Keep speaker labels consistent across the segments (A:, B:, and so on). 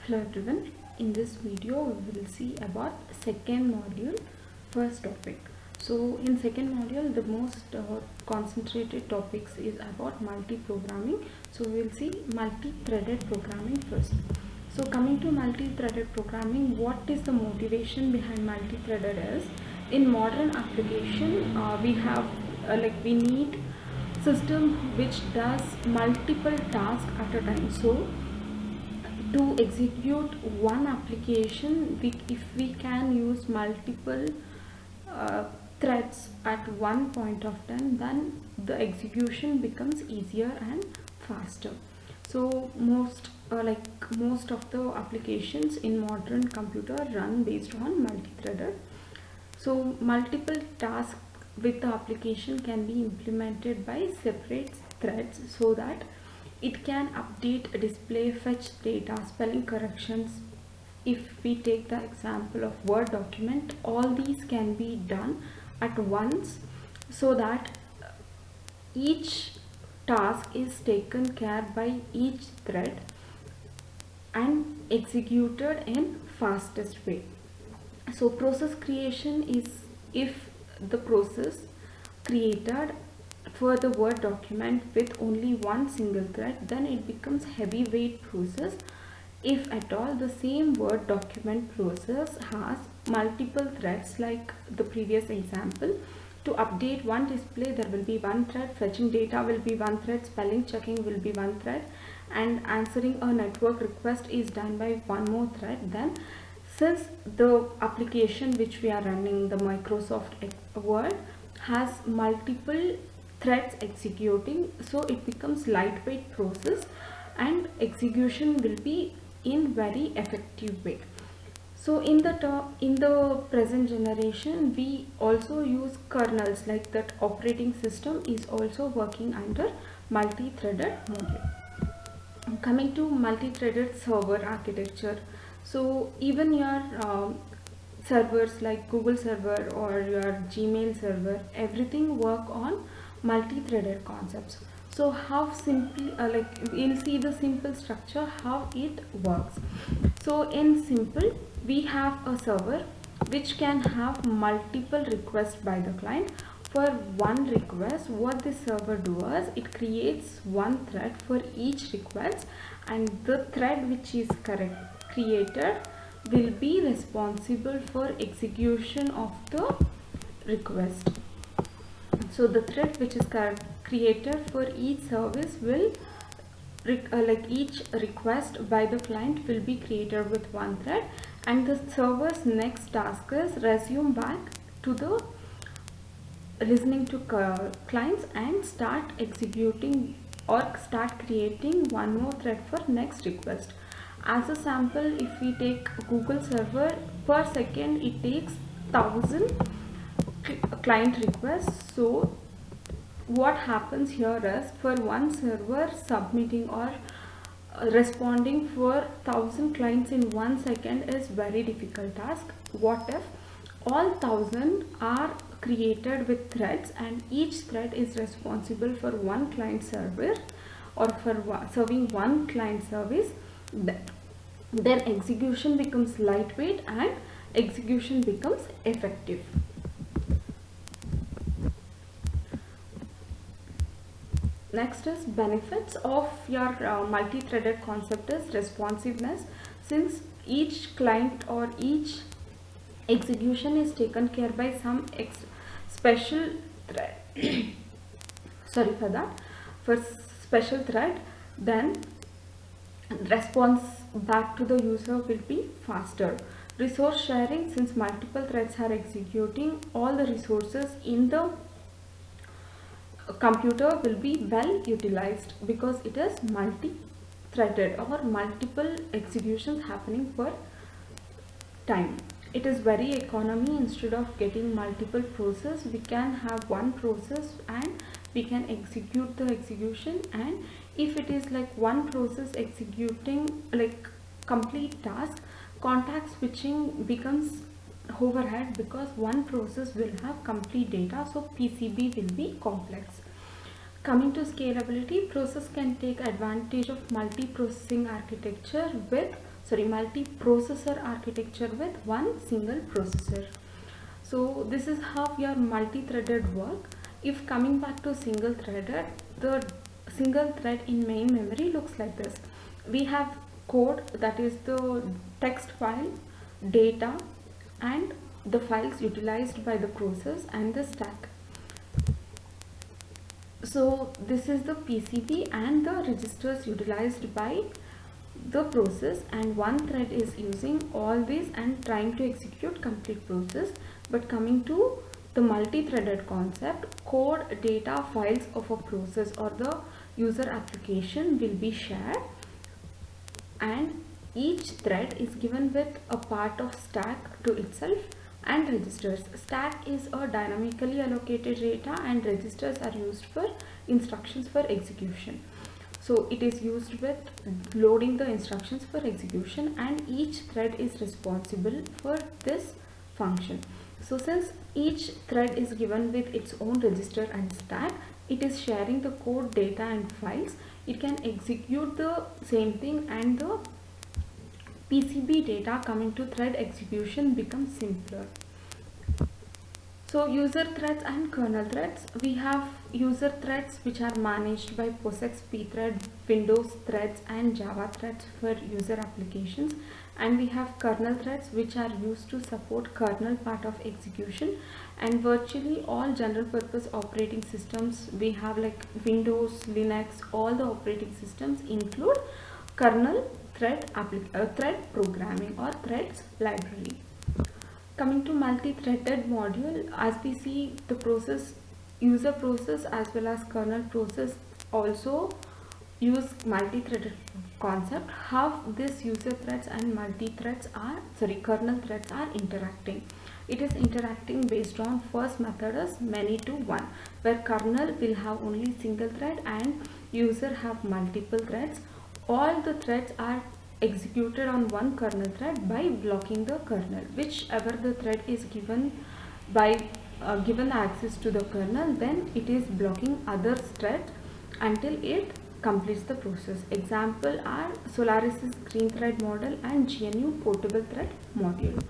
A: Hello everyone, in this video we will see about second module, first topic. So in second module the most concentrated topics is about multi-programming. So we will see multi-threaded programming first. So coming to multi-threaded programming, what is the motivation behind multi-threaded is, in modern application we have we need system which does multiple tasks at a time. So to execute one application, if we can use multiple threads at one point of time, then the execution becomes easier and faster. So most of the applications in modern computer run based on multi-threaded. So multiple tasks with the application can be implemented by separate threads so that it can update, display, fetch data, spelling corrections. If we take the example of Word document, all these can be done at once so that each task is taken care by each thread and executed in fastest way. So process creation is, if the process created for the Word document with only one single thread, then it becomes heavyweight process. If at all the same Word document process has multiple threads, like the previous example, to update one display there will be one thread, fetching data will be one thread, spelling checking will be one thread, and answering a network request is done by one more thread. Then since the application which we are running, the Microsoft Word, has multiple threads executing, so it becomes lightweight process and execution will be in very effective way. So in the present generation we also use kernels, like that operating system is also working under multi-threaded module. Coming to multi-threaded server architecture, so even your servers like Google server or your Gmail server, everything work on multi-threaded concepts. So how simply we'll see the simple structure how it works. So in simple, we have a server which can have multiple requests by the client. For one request, what this server does, it creates one thread for each request, and the thread which is created will be responsible for execution of the request. So the thread which is created for each service will each request by the client will be created with one thread, and the server's next task is resume back to the listening to clients and start executing or start creating one more thread for next request. As a sample, if we take Google server, per second it takes 1000 client requests. So what happens here is, for one server submitting or responding for 1000 clients in 1 second is very difficult task. What if all 1000 are created with threads and each thread is responsible for one client server or for serving one client service? Then execution becomes lightweight and execution becomes effective. Next is benefits of your multi-threaded concept is responsiveness. Since each client or each execution is taken care by some special thread sorry for that, for special thread, then response back to the user will be faster. Resource sharing, since multiple threads are executing, all the resources in the computer will be well utilized because it is multi-threaded or multiple executions happening per time. It is very economy. Instead of getting multiple process, we can have one process and we can execute the execution. And if it is like one process executing like complete task, contact switching becomes overhead because one process will have complete data, so PCB will be complex. Coming to scalability, process can take advantage of multi-processing architecture with multi-processor architecture with one single processor. So this is how your multi-threaded work. If coming back to single-threaded, the single thread in main memory looks like this. We have code, that is the text file, data, and the files utilized by the process, and the stack. So this is the PCB and the registers utilized by the process, and one thread is using all these and trying to execute complete process. But coming to the multi-threaded concept, code, data, files of a process or the user application will be shared, and each thread is given with a part of stack to itself and registers. Stack is a dynamically allocated data, and registers are used for instructions for execution. So it is used with loading the instructions for execution, and each thread is responsible for this function. So since each thread is given with its own register and stack, it is sharing the code, data, and files. It can execute the same thing, and the PCB data coming to thread execution becomes simpler. So user threads and kernel threads. We have user threads which are managed by POSIX, pthread, Windows threads, and Java threads for user applications. And we have kernel threads which are used to support kernel part of execution. And virtually all general purpose operating systems we have, like Windows, Linux, all the operating systems include kernel thread programming or threads library. Coming to multi-threaded module, as we see, the process, user process as well as kernel process also use multi-threaded concept. How this user threads and kernel threads are interacting. It is interacting based on first method as many to one, where kernel will have only single thread and user have multiple threads. All the threads are executed on one kernel thread by blocking the kernel. Whichever the thread is given by given access to the kernel, then it is blocking other threads until it completes the process. Example are Solaris' green thread model and GNU portable thread module.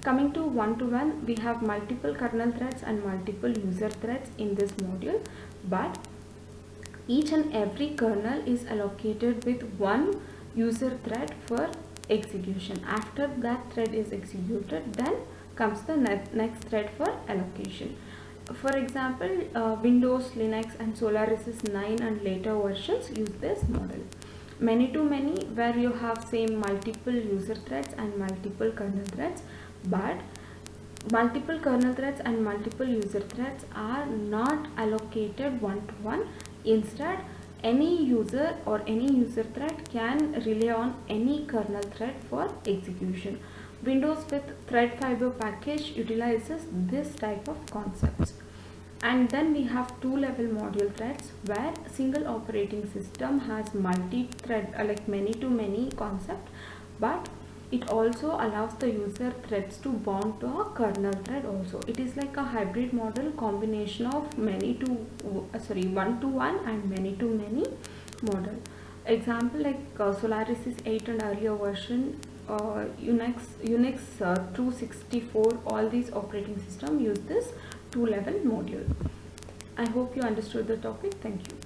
A: Coming to one-to-one, we have multiple kernel threads and multiple user threads in this module, but each and every kernel is allocated with one user thread for execution. After that thread is executed, then comes the next thread for allocation. For example, Windows, Linux, and Solaris 9 and later versions use this model. Many to many, where you have same multiple user threads and multiple kernel threads, but multiple kernel threads and multiple user threads are not allocated one-to-one. Instead, any user or any user thread can rely on any kernel thread for execution. Windows with Threadfiber package utilizes this type of concepts. And then we have two-level module threads, where single operating system has multi-thread like many-to-many concept, but it also allows the user threads to bond to a kernel thread also. It is like a hybrid model, combination of one-to-one and many-to-many model. Example like Solaris 8 and earlier version, Unix 264, all these operating system use this two-level module. I hope you understood the topic. Thank you.